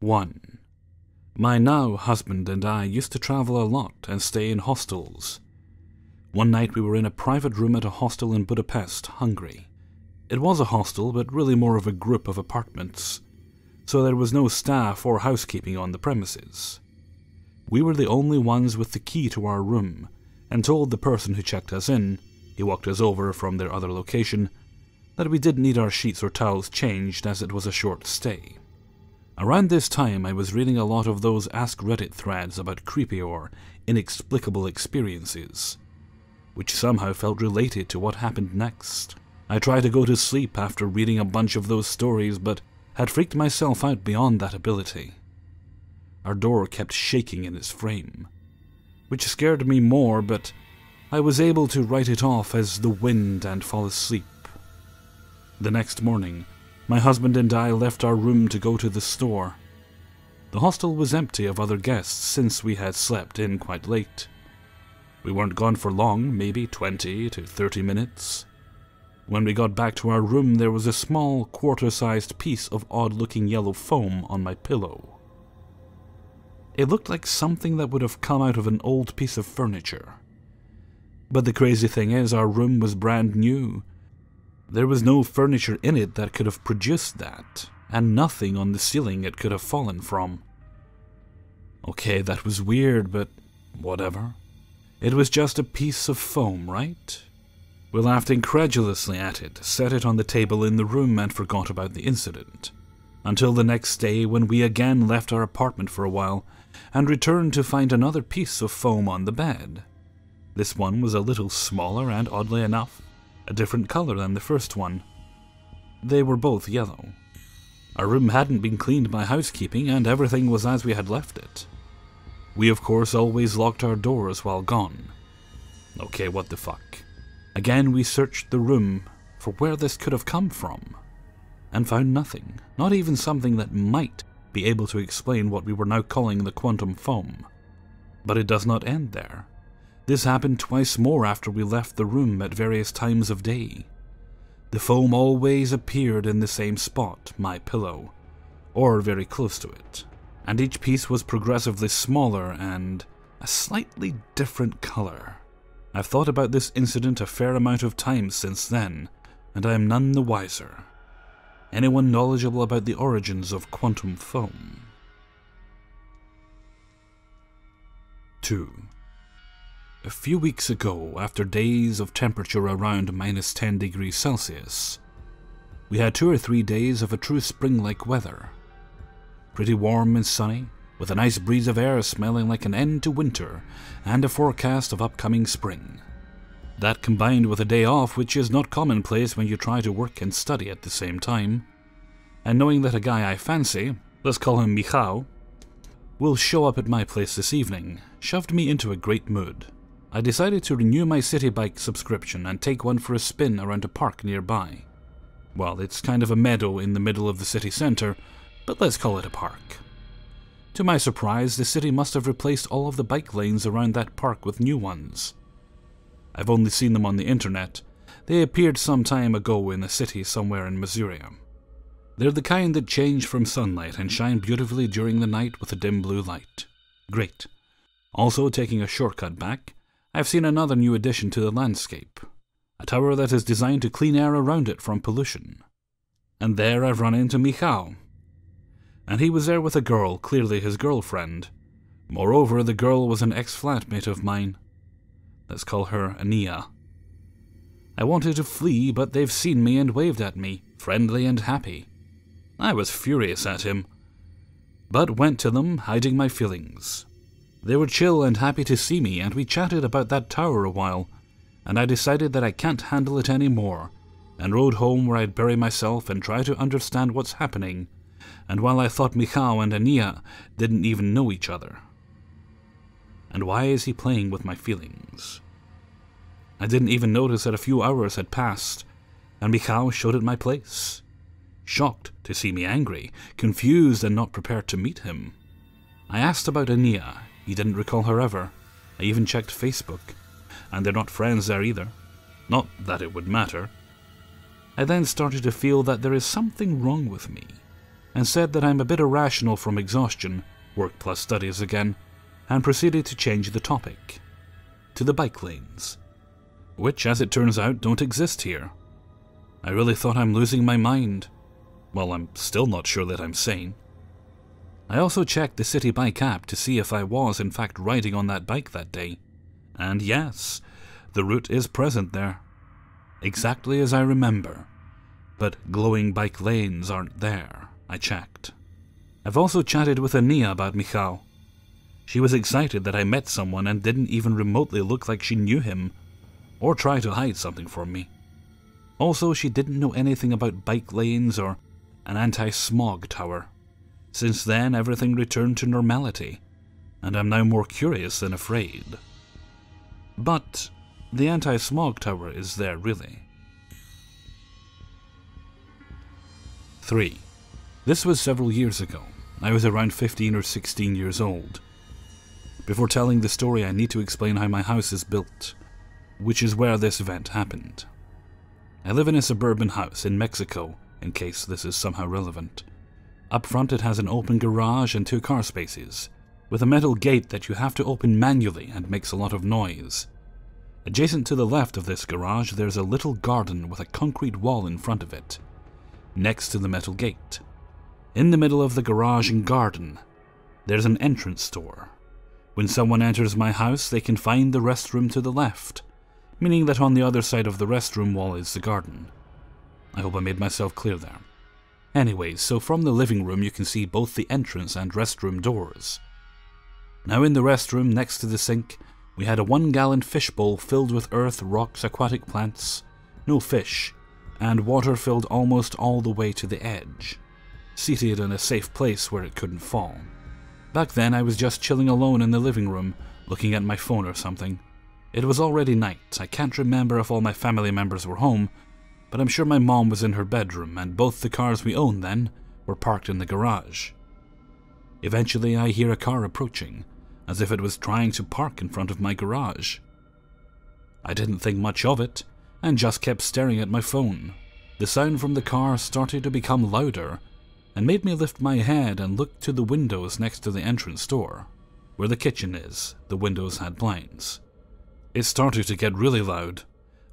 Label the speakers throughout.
Speaker 1: 1. My now husband and I used to travel a lot and stay in hostels. One night we were in a private room at a hostel in Budapest, Hungary. It was a hostel, but really more of a group of apartments, so there was no staff or housekeeping on the premises. We were the only ones with the key to our room, and told the person who checked us in, he walked us over from their other location, that we didn't need our sheets or towels changed as it was a short stay. Around this time I was reading a lot of those Ask Reddit threads about creepy or inexplicable experiences, which somehow felt related to what happened next. I tried to go to sleep after reading a bunch of those stories, but had freaked myself out beyond that ability. Our door kept shaking in its frame, which scared me more, but I was able to write it off as the wind and fall asleep. The next morning, my husband and I left our room to go to the store. The hostel was empty of other guests since we had slept in quite late. We weren't gone for long, maybe 20 to 30 minutes. When we got back to our room, there was a small, quarter-sized piece of odd-looking yellow foam on my pillow. It looked like something that would have come out of an old piece of furniture. But the crazy thing is, our room was brand new. There was no furniture in it that could have produced that, and nothing on the ceiling it could have fallen from. Okay, that was weird, but whatever. It was just a piece of foam, right? We laughed incredulously at it, set it on the table in the room, and forgot about the incident. Until the next day, when we again left our apartment for a while, and returned to find another piece of foam on the bed. This one was a little smaller and, oddly enough, a different color than the first one. They were both yellow. Our room hadn't been cleaned by housekeeping, and everything was as we had left it. We, of course, always locked our doors while gone. Okay, what the fuck. Again, we searched the room for where this could have come from, and found nothing, not even something that might be able to explain what we were now calling the quantum foam. But it does not end there. This happened twice more after we left the room at various times of day. The foam always appeared in the same spot, my pillow, or very close to it, and each piece was progressively smaller and a slightly different color. I've thought about this incident a fair amount of times since then, and I am none the wiser. Anyone knowledgeable about the origins of quantum foam? 2. A few weeks ago, after days of temperature around -10 degrees Celsius, we had 2 or 3 days of a true spring-like weather. Pretty warm and sunny, with a nice breeze of air smelling like an end to winter, and a forecast of upcoming spring. That combined with a day off, which is not commonplace when you try to work and study at the same time, and knowing that a guy I fancy, let's call him Michał, will show up at my place this evening, shoved me into a great mood. I decided to renew my city bike subscription and take one for a spin around a park nearby. Well, it's kind of a meadow in the middle of the city center, but let's call it a park. To my surprise, the city must have replaced all of the bike lanes around that park with new ones. I've only seen them on the internet. They appeared some time ago in a city somewhere in Missouri. They're the kind that change from sunlight and shine beautifully during the night with a dim blue light. Great. Also, taking a shortcut back, I've seen another new addition to the landscape. A tower that is designed to clean air around it from pollution. And there I've run into Michał. And he was there with a girl, clearly his girlfriend. Moreover, the girl was an ex-flatmate of mine. Let's call her Ania. I wanted to flee, but they've seen me and waved at me, friendly and happy. I was furious at him, but went to them, hiding my feelings. They were chill and happy to see me, and we chatted about that tower a while, and I decided that I can't handle it anymore, and rode home where I'd bury myself and try to understand what's happening, and while I thought Michał and Ania didn't even know each other. And why is he playing with my feelings? I didn't even notice that a few hours had passed, and Michał showed at my place. Shocked to see me angry, confused and not prepared to meet him. I asked about Ania. He didn't recall her ever. I even checked Facebook, and they're not friends there either. Not that it would matter. I then started to feel that there is something wrong with me. and said that I'm a bit irrational from exhaustion, work plus studies again, and proceeded to change the topic to the bike lanes, which, as it turns out, don't exist here. I really thought I'm losing my mind. Well, I'm still not sure that I'm sane. I also checked the City Bike app to see if I was in fact riding on that bike that day, and yes, the route is present there, exactly as I remember, but glowing bike lanes aren't there, I checked. I've also chatted with Ania about Michał. She was excited that I met someone and didn't even remotely look like she knew him, or try to hide something from me. Also, she didn't know anything about bike lanes or an anti-smog tower. Since then, everything returned to normality, and I'm now more curious than afraid. But the anti-smog tower is there, really. 3. This was several years ago. I was around 15 or 16 years old. Before telling the story, I need to explain how my house is built, which is where this event happened. I live in a suburban house in Mexico, in case this is somehow relevant. Up front it has an open garage and 2 car spaces, with a metal gate that you have to open manually and makes a lot of noise. Adjacent to the left of this garage there's a little garden with a concrete wall in front of it, next to the metal gate. In the middle of the garage and garden, there's an entrance door. When someone enters my house, they can find the restroom to the left, meaning that on the other side of the restroom wall is the garden. I hope I made myself clear there. Anyways, so from the living room you can see both the entrance and restroom doors. Now in the restroom, next to the sink, we had a 1-gallon fishbowl filled with earth, rocks, aquatic plants, no fish, and water filled almost all the way to the edge, seated in a safe place where it couldn't fall. Back then I was just chilling alone in the living room, looking at my phone or something. It was already night. I can't remember if all my family members were home, but I'm sure my mom was in her bedroom, and both the cars we owned then were parked in the garage. Eventually I hear a car approaching, as if it was trying to park in front of my garage. I didn't think much of it, and just kept staring at my phone. The sound from the car started to become louder, and made me lift my head and look to the windows next to the entrance door. Where the kitchen is, the windows had blinds. It started to get really loud,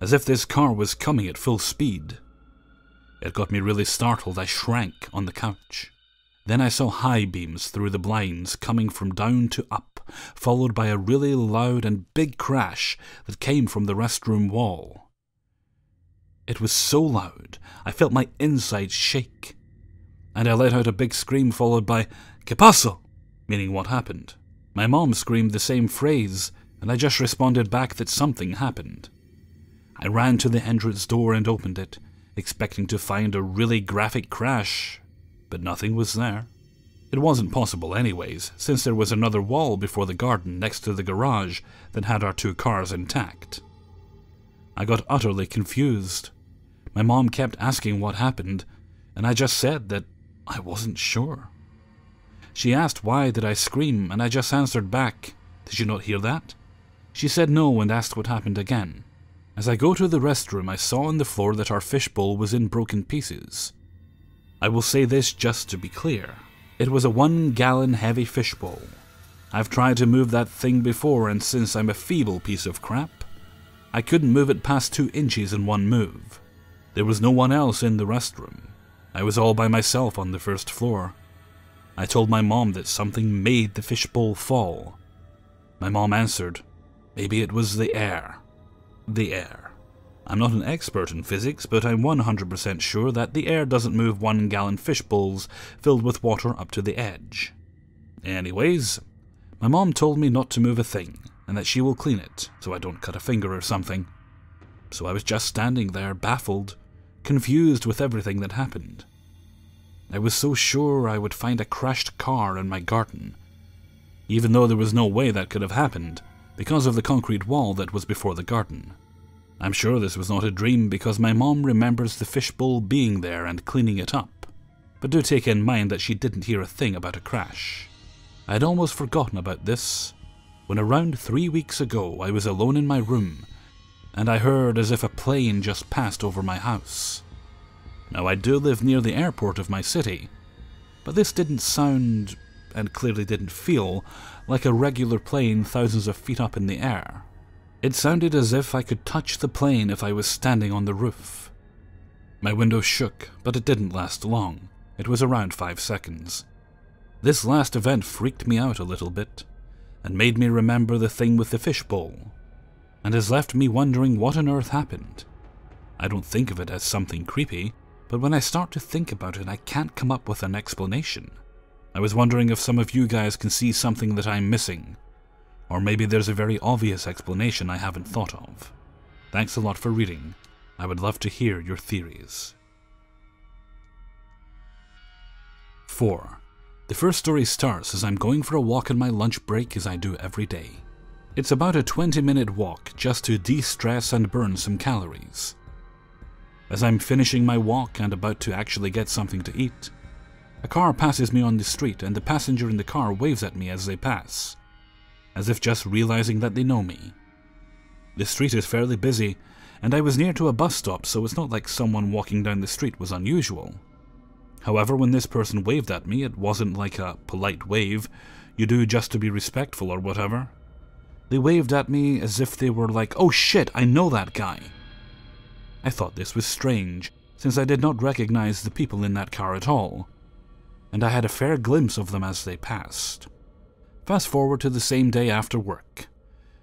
Speaker 1: as if this car was coming at full speed. It got me really startled. I shrank on the couch. Then I saw high beams through the blinds coming from down to up, followed by a really loud and big crash that came from the restroom wall. It was so loud, I felt my insides shake, and I let out a big scream followed by "¿Qué pasó?" meaning what happened. My mom screamed the same phrase, and I just responded back that something happened. I ran to the entrance door and opened it, expecting to find a really graphic crash, but nothing was there. It wasn't possible anyways, since there was another wall before the garden next to the garage that had our 2 cars intact. I got utterly confused. My mom kept asking what happened, and I just said that I wasn't sure. She asked why did I scream, and I just answered back, "Did you not hear that?" She said no and asked what happened again. As I go to the restroom, I saw on the floor that our fishbowl was in broken pieces. I will say this just to be clear. It was a 1-gallon heavy fishbowl. I've tried to move that thing before, and since I'm a feeble piece of crap, I couldn't move it past 2 inches in one move. There was no one else in the restroom. I was all by myself on the first floor. I told my mom that something made the fishbowl fall. My mom answered, "Maybe it was the air." The air. I'm not an expert in physics, but I'm 100% sure that the air doesn't move 1-gallon fishbowls filled with water up to the edge. Anyways, my mom told me not to move a thing, and that she will clean it, so I don't cut a finger or something. So I was just standing there, baffled, confused with everything that happened. I was so sure I would find a crashed car in my garden, even though there was no way that could have happened, because of the concrete wall that was before the garden. I'm sure this was not a dream because my mom remembers the fishbowl being there and cleaning it up, but do take in mind that she didn't hear a thing about a crash. I had almost forgotten about this, when around 3 weeks ago I was alone in my room, and I heard as if a plane just passed over my house. Now I do live near the airport of my city, but this didn't sound, and clearly didn't feel, like a regular plane thousands of feet up in the air. It sounded as if I could touch the plane if I was standing on the roof. My window shook, but it didn't last long. It was around 5 seconds. This last event freaked me out a little bit, and made me remember the thing with the fishbowl, and has left me wondering what on earth happened. I don't think of it as something creepy, but when I start to think about it, I can't come up with an explanation. I was wondering if some of you guys can see something that I'm missing, or maybe there's a very obvious explanation I haven't thought of. Thanks a lot for reading. I would love to hear your theories. 4. The first story starts as I'm going for a walk on my lunch break, as I do every day. It's about a 20-minute walk just to de-stress and burn some calories. As I'm finishing my walk and about to actually get something to eat, a car passes me on the street and the passenger in the car waves at me as they pass, as if just realizing that they know me. The street is fairly busy, and I was near to a bus stop, so it's not like someone walking down the street was unusual. However, when this person waved at me, it wasn't like a polite wave you do just to be respectful or whatever. They waved at me as if they were like, "Oh shit, I know that guy." I thought this was strange, since I did not recognize the people in that car at all, and I had a fair glimpse of them as they passed. Fast forward to the same day after work,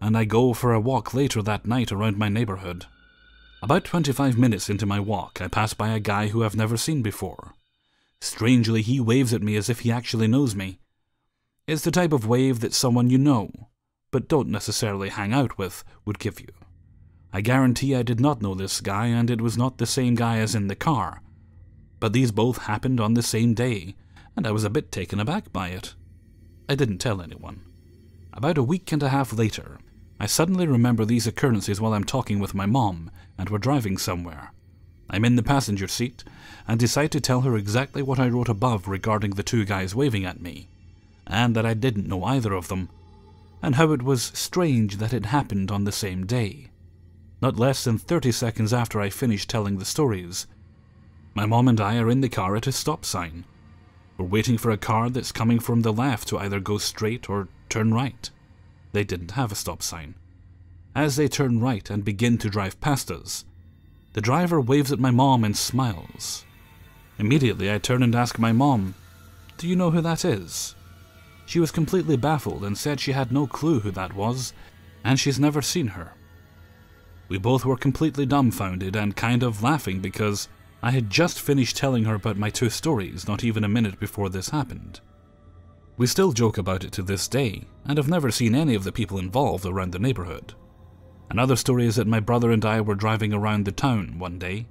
Speaker 1: and I go for a walk later that night around my neighborhood. About 25 minutes into my walk, I pass by a guy who I've never seen before. Strangely, he waves at me as if he actually knows me. It's the type of wave that someone you know, but don't necessarily hang out with, would give you. I guarantee I did not know this guy, and it was not the same guy as in the car. But these both happened on the same day, and I was a bit taken aback by it. I didn't tell anyone. About a week and a half later, I suddenly remember these occurrences while I'm talking with my mom, and we're driving somewhere. I'm in the passenger seat, and decide to tell her exactly what I wrote above regarding the two guys waving at me, and that I didn't know either of them, and how it was strange that it happened on the same day. Not less than 30 seconds after I finished telling the stories, my mom and I are in the car at a stop sign. We're waiting for a car that's coming from the left to either go straight or turn right. They didn't have a stop sign. As they turn right and begin to drive past us, the driver waves at my mom and smiles. Immediately I turn and ask my mom, "Do you know who that is?" She was completely baffled and said she had no clue who that was, and she's never seen her. We both were completely dumbfounded and kind of laughing because I had just finished telling her about my two stories not even a minute before this happened. We still joke about it to this day, and have never seen any of the people involved around the neighborhood. Another story is that my brother and I were driving around the town one day,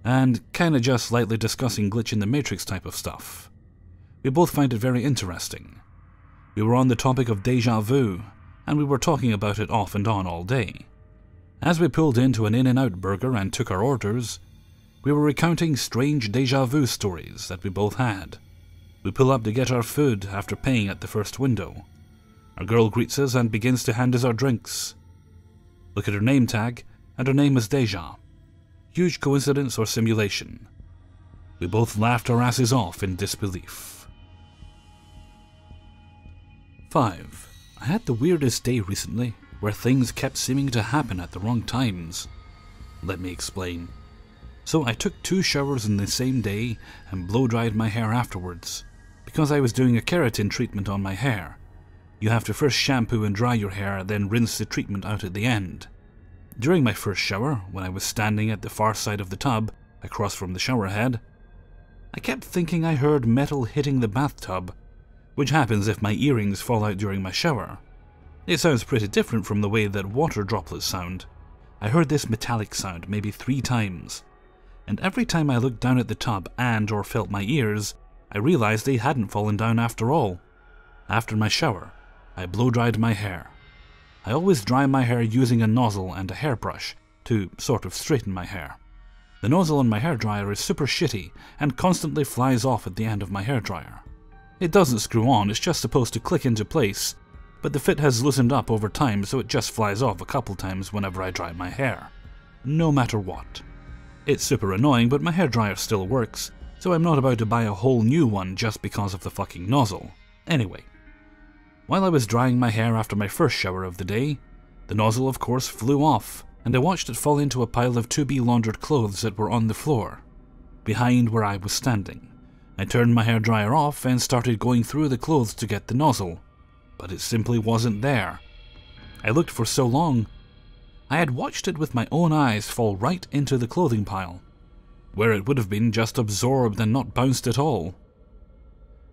Speaker 1: and kinda just lightly discussing glitch in the Matrix type of stuff. We both find it very interesting. We were on the topic of deja vu, and we were talking about it off and on all day. As we pulled into an In-N-Out burger and took our orders, we were recounting strange deja vu stories that we both had. We pull up to get our food after paying at the first window. Our girl greets us and begins to hand us our drinks. Look at her name tag, and her name is Deja. Huge coincidence or simulation? We both laughed our asses off in disbelief. 5. I had the weirdest day recently, where things kept seeming to happen at the wrong times. Let me explain. So I took 2 showers in the same day and blow-dried my hair afterwards, because I was doing a keratin treatment on my hair. You have to first shampoo and dry your hair, then rinse the treatment out at the end. During my first shower, when I was standing at the far side of the tub, across from the shower head, I kept thinking I heard metal hitting the bathtub, which happens if my earrings fall out during my shower. It sounds pretty different from the way that water droplets sound. I heard this metallic sound maybe 3 times, and every time I looked down at the tub and or felt my ears, I realized they hadn't fallen down after all. After my shower, I blow-dried my hair. I always dry my hair using a nozzle and a hairbrush to sort of straighten my hair. The nozzle on my hairdryer is super shitty and constantly flies off at the end of my hairdryer. It doesn't screw on, it's just supposed to click into place, but the fit has loosened up over time, so it just flies off a couple times whenever I dry my hair. No matter what. It's super annoying, but my hairdryer still works, so I'm not about to buy a whole new one just because of the fucking nozzle. Anyway, while I was drying my hair after my first shower of the day, the nozzle of course flew off, and I watched it fall into a pile of to-be laundered clothes that were on the floor, behind where I was standing. I turned my hairdryer off and started going through the clothes to get the nozzle, but it simply wasn't there. I looked for so long. I had watched it with my own eyes fall right into the clothing pile, where it would have been just absorbed and not bounced at all.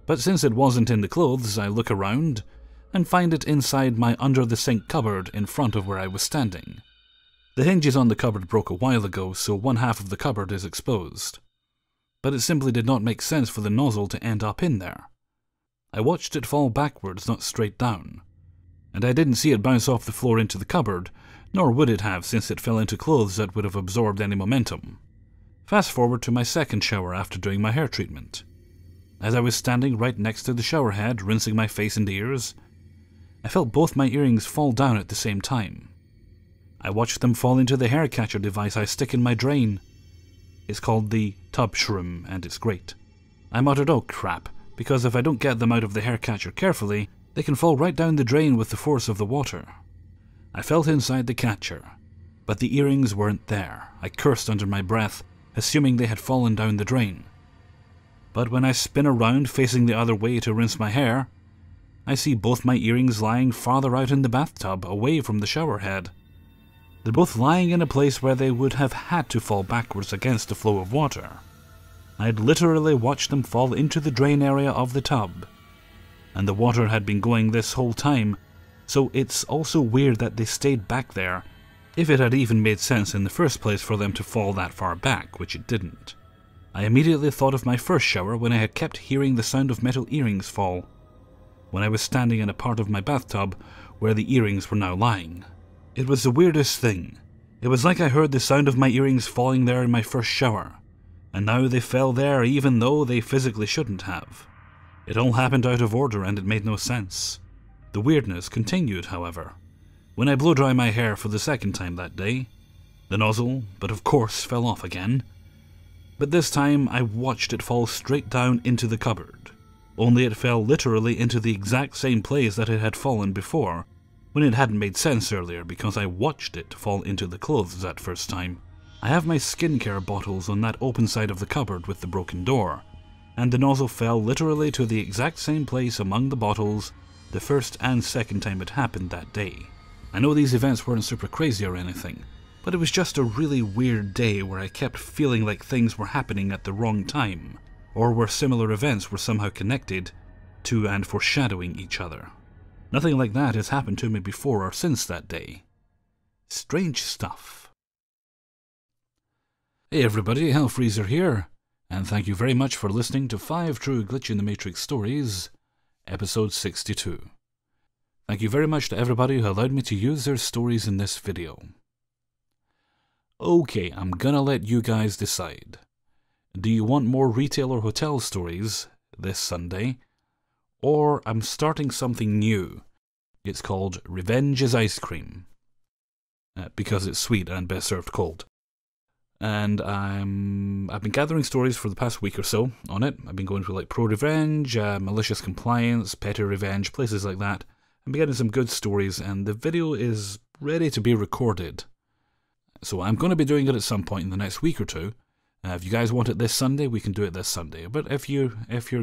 Speaker 1: But since it wasn't in the clothes, I look around and find it inside my under-the-sink cupboard in front of where I was standing. The hinges on the cupboard broke a while ago, so one half of the cupboard is exposed. But it simply did not make sense for the nozzle to end up in there. I watched it fall backwards, not straight down, and I didn't see it bounce off the floor into the cupboard, nor would it have since it fell into clothes that would have absorbed any momentum. Fast forward to my second shower after doing my hair treatment. As I was standing right next to the shower head, rinsing my face and ears, I felt both my earrings fall down at the same time. I watched them fall into the hair catcher device I stick in my drain. It's called the tub shroom, and it's great. I muttered, oh crap, because if I don't get them out of the hair catcher carefully, they can fall right down the drain with the force of the water. I felt inside the catcher, but the earrings weren't there. I cursed under my breath, assuming they had fallen down the drain. But when I spin around facing the other way to rinse my hair, I see both my earrings lying farther out in the bathtub, away from the shower head. They're both lying in a place where they would have had to fall backwards against the flow of water. I had literally watched them fall into the drain area of the tub, and the water had been going this whole time, so it's also weird that they stayed back there, if it had even made sense in the first place for them to fall that far back, which it didn't. I immediately thought of my first shower when I had kept hearing the sound of metal earrings fall, when I was standing in a part of my bathtub where the earrings were now lying. It was the weirdest thing. It was like I heard the sound of my earrings falling there in my first shower, and now they fell there even though they physically shouldn't have. It all happened out of order and it made no sense. The weirdness continued, however, when I blow dry my hair for the second time that day. The nozzle, but of course, fell off again. But this time I watched it fall straight down into the cupboard. Only it fell literally into the exact same place that it had fallen before, when it hadn't made sense earlier because I watched it fall into the clothes that first time. I have my skincare bottles on that open side of the cupboard with the broken door, and the nozzle fell literally to the exact same place among the bottles the first and second time it happened that day. I know these events weren't super crazy or anything, but it was just a really weird day where I kept feeling like things were happening at the wrong time, or where similar events were somehow connected to and foreshadowing each other. Nothing like that has happened to me before or since that day. Strange stuff. Hey everybody, Hellfreezer here, and thank you very much for listening to 5 True Glitch in the Matrix Stories, episode 62. Thank you very much to everybody who allowed me to use their stories in this video. Okay, I'm gonna let you guys decide. Do you want more retail or hotel stories this Sunday? Or I'm starting something new. It's called Revenge is Ice Cream. Because it's sweet and best served cold. And I've been gathering stories for the past week or so on it. I've been going through like Pro Revenge, Malicious Compliance, Petty Revenge, places like that. I've been getting some good stories and the video is ready to be recorded. So I'm going to be doing it at some point in the next week or two. If you guys want it this Sunday, we can do it this Sunday. But if you're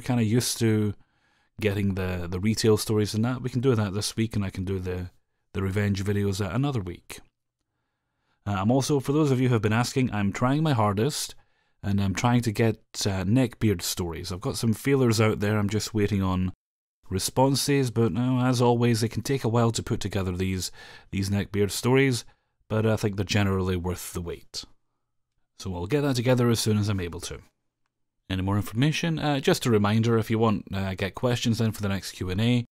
Speaker 1: kind of used to getting the retail stories and that, we can do that this week, and I can do the revenge videos another week. I'm also, for those of you who have been asking, I'm trying my hardest, and I'm trying to get neckbeard stories. I've got some feelers out there. I'm just waiting on responses, but as always, it can take a while to put together these neckbeard stories. But I think they're generally worth the wait. So I'll get that together as soon as I'm able to. Any more information? Just a reminder, if you want get questions in for the next Q&A,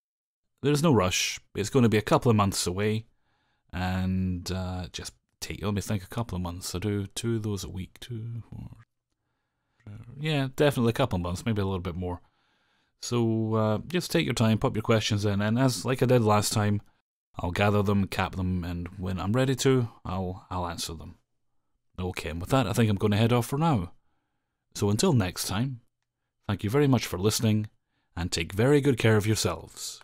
Speaker 1: there's no rush. It's going to be a couple of months away, and just let me think, a couple of months. I do 2 of those a week, 2, 4. Yeah, definitely a couple of months, maybe a little bit more. So just take your time, pop your questions in, and as like I did last time, I'll gather them, cap them, and when I'm ready to, I'll answer them. Okay, and with that, I think I'm going to head off for now. So until next time, Thank you very much for listening, and take very good care of yourselves.